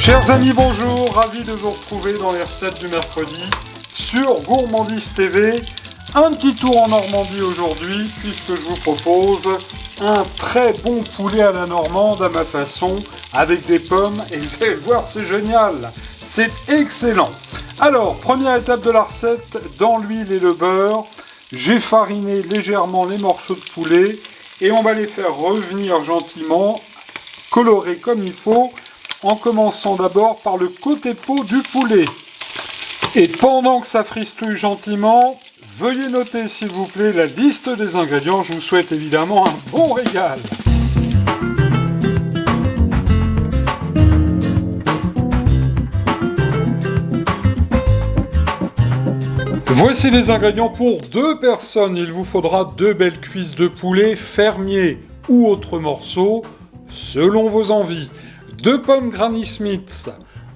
Chers amis, bonjour, ravi de vous retrouver dans les recettes du mercredi sur Gourmandise TV. Un petit tour en Normandie aujourd'hui, puisque je vous propose un très bon poulet à la normande à ma façon, avec des pommes, et vous allez voir, c'est génial, c'est excellent. Alors, première étape de la recette, dans l'huile et le beurre, j'ai fariné légèrement les morceaux de poulet, et on va les faire revenir gentiment, colorés comme il faut, en commençant d'abord par le côté peau du poulet. Et pendant que ça fristouille gentiment, veuillez noter s'il vous plaît la liste des ingrédients. Je vous souhaite évidemment un bon régal. Voici les ingrédients pour 2 personnes. Il vous faudra 2 belles cuisses de poulet fermier ou autres morceaux, selon vos envies. 2 pommes Granny Smith,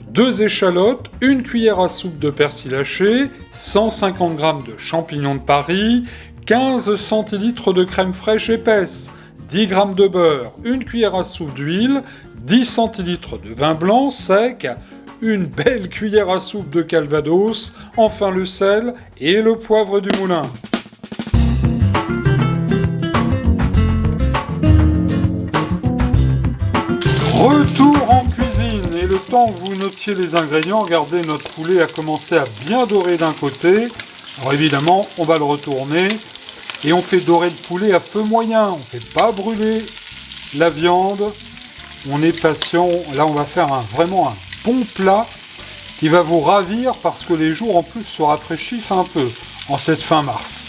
2 échalotes, 1 cuillère à soupe de persil haché, 150 g de champignons de Paris, 15 centilitres de crème fraîche épaisse, 10 g de beurre, 1 cuillère à soupe d'huile, 10 centilitres de vin blanc sec, une belle cuillère à soupe de calvados, enfin le sel et le poivre du moulin. Retour en cuisine, et le temps que vous notiez les ingrédients, regardez, notre poulet a commencé à bien dorer d'un côté. Alors évidemment, on va le retourner, et on fait dorer le poulet à feu moyen, on ne fait pas brûler la viande, on est patient. Là on va faire vraiment un bon plat qui va vous ravir, parce que les jours en plus se rafraîchissent un peu en cette fin mars.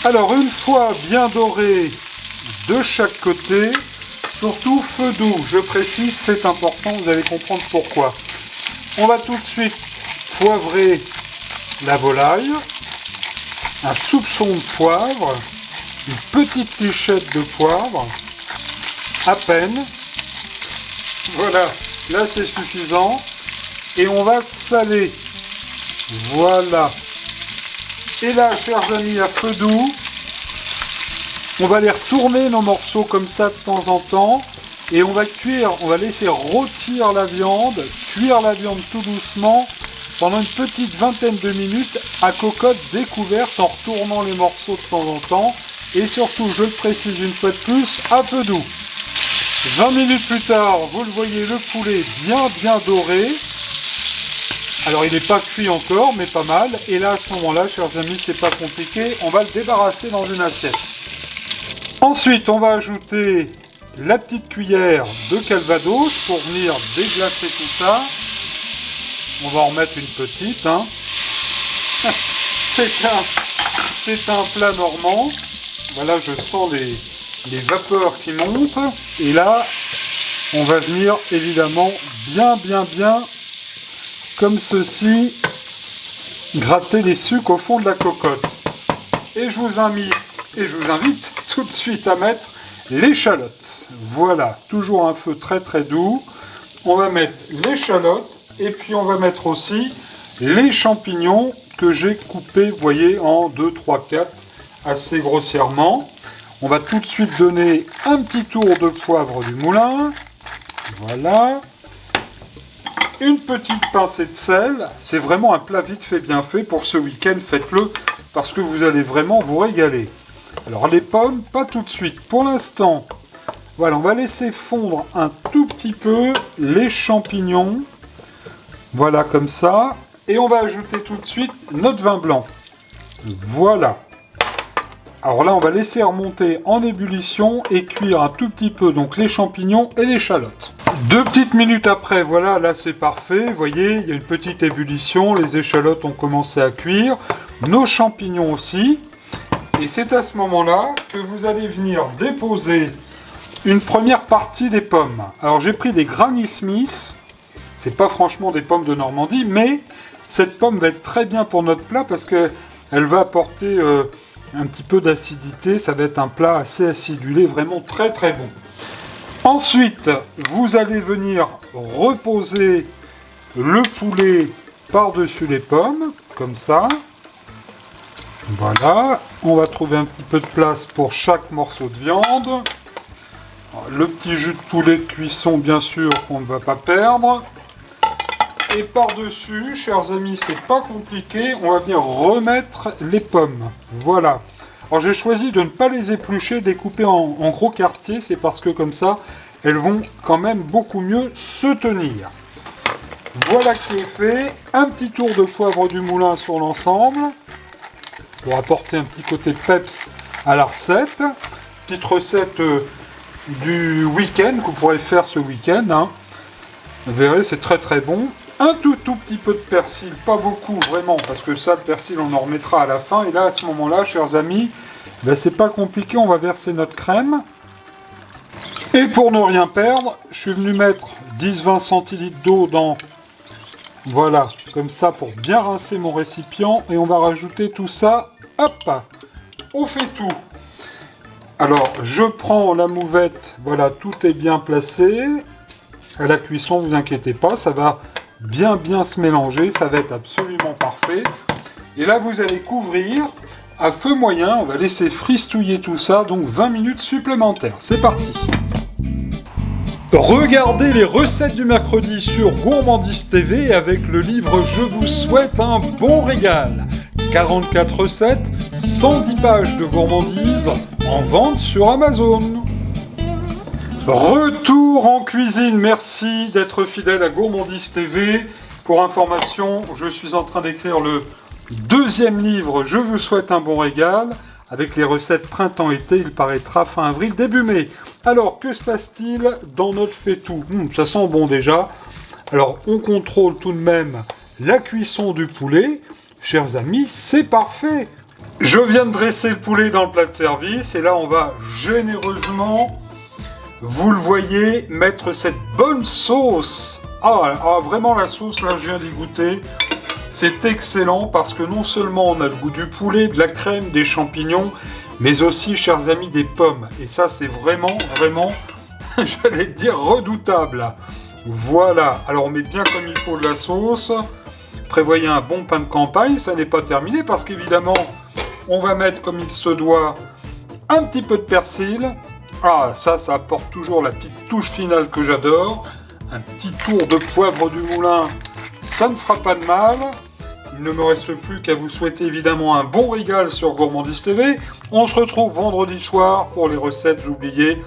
Alors une fois bien doré de chaque côté, surtout feu doux, je précise, c'est important, vous allez comprendre pourquoi. On va tout de suite poivrer la volaille, un soupçon de poivre, une petite lichette de poivre, à peine. Voilà, là c'est suffisant. Et on va saler. Voilà. Et là, chers amis, à feu doux, on va les retourner, nos morceaux, comme ça de temps en temps, et on va cuire, on va laisser rôtir la viande, cuire la viande tout doucement, pendant une petite vingtaine de minutes, à cocotte découverte, en retournant les morceaux de temps en temps, et surtout, je le précise une fois de plus, à feu doux. 20 minutes plus tard, vous le voyez, le poulet bien doré. Alors il n'est pas cuit encore, mais pas mal, et là, à ce moment-là, chers amis, c'est pas compliqué, on va le débarrasser dans une assiette. Ensuite, on va ajouter la petite cuillère de calvados pour venir déglacer tout ça. On va en remettre une petite. Hein. C'est un plat normand. Voilà, je sens les vapeurs qui montent. Et là, on va venir évidemment bien, comme ceci, gratter les sucres au fond de la cocotte. Et je vous invite tout de suite à mettre l'échalote. Voilà, toujours un feu très doux. On va mettre l'échalote et puis on va mettre aussi les champignons que j'ai coupés, vous voyez, en 2, 3, 4, assez grossièrement. On va tout de suite donner un petit tour de poivre du moulin. Voilà. Une petite pincée de sel. C'est vraiment un plat vite fait, bien fait. Pour ce week-end, faites-le parce que vous allez vraiment vous régaler. Alors les pommes, pas tout de suite. Pour l'instant, voilà, on va laisser fondre un tout petit peu les champignons. Voilà, comme ça. Et on va ajouter tout de suite notre vin blanc. Voilà. Alors là, on va laisser remonter en ébullition et cuire un tout petit peu donc les champignons et l'échalote. 2 petites minutes après, voilà, là c'est parfait. Vous voyez, il y a une petite ébullition. Les échalotes ont commencé à cuire. Nos champignons aussi. Et c'est à ce moment-là que vous allez venir déposer une première partie des pommes. Alors j'ai pris des Granny Smith, c'est pas franchement des pommes de Normandie, mais cette pomme va être très bien pour notre plat parce qu'elle va apporter un petit peu d'acidité, ça va être un plat assez acidulé, vraiment très bon. Ensuite, vous allez venir reposer le poulet par-dessus les pommes, comme ça. Voilà, on va trouver un petit peu de place pour chaque morceau de viande. Le petit jus de poulet de cuisson, bien sûr, qu'on ne va pas perdre. Et par-dessus, chers amis, c'est pas compliqué, on va venir remettre les pommes. Voilà. Alors j'ai choisi de ne pas les éplucher, découper en gros quartiers, c'est parce que comme ça, elles vont quand même beaucoup mieux se tenir. Voilà qui est fait. Un petit tour de poivre du moulin sur l'ensemble, pour apporter un petit côté peps à la recette. Petite recette du week-end, que vous pourrez faire ce week-end. Hein. Vous verrez, c'est très très bon. Un tout petit peu de persil, pas beaucoup vraiment, parce que ça, le persil, on en remettra à la fin. Et là, à ce moment-là, chers amis, ben, c'est pas compliqué, on va verser notre crème. Et pour ne rien perdre, je suis venu mettre 10-20 centilitres d'eau dans... Voilà, comme ça, pour bien rincer mon récipient. Et on va rajouter tout ça, hop, on fait tout. Alors, je prends la mouvette, voilà, tout est bien placé. À la cuisson, vous inquiétez pas, ça va bien se mélanger, ça va être absolument parfait. Et là, vous allez couvrir à feu moyen, on va laisser fristouiller tout ça, donc 20 minutes supplémentaires. C'est parti. Regardez les recettes du mercredi sur Gourmandise TV avec le livre Je vous souhaite un bon régal. 44 recettes, 110 pages de gourmandise en vente sur Amazon. Retour en cuisine, merci d'être fidèle à Gourmandise TV. Pour information, je suis en train d'écrire le deuxième livre, Je vous souhaite un bon régal, avec les recettes printemps-été, il paraîtra fin avril, début mai. Alors, que se passe-t-il dans notre faitout ? Ça sent bon déjà. Alors, on contrôle tout de même la cuisson du poulet. Chers amis, c'est parfait. Je viens de dresser le poulet dans le plat de service, et là, on va généreusement... Vous le voyez, mettre cette bonne sauce. Vraiment la sauce, là, je viens d'y goûter. C'est excellent parce que non seulement on a le goût du poulet, de la crème, des champignons, mais aussi, chers amis, des pommes. Et ça, c'est vraiment, j'allais dire, redoutable. Voilà. Alors, on met bien comme il faut de la sauce. Prévoyez un bon pain de campagne. Ça n'est pas terminé parce qu'évidemment, on va mettre, comme il se doit, un petit peu de persil. Ça apporte toujours la petite touche finale que j'adore. Un petit tour de poivre du moulin, ça ne fera pas de mal. Il ne me reste plus qu'à vous souhaiter évidemment un bon régal sur Gourmandise TV. On se retrouve vendredi soir pour les recettes oubliées.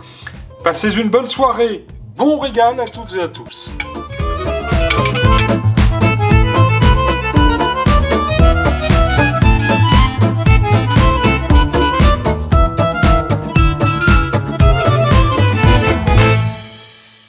Passez une bonne soirée. Bon régal à toutes et à tous.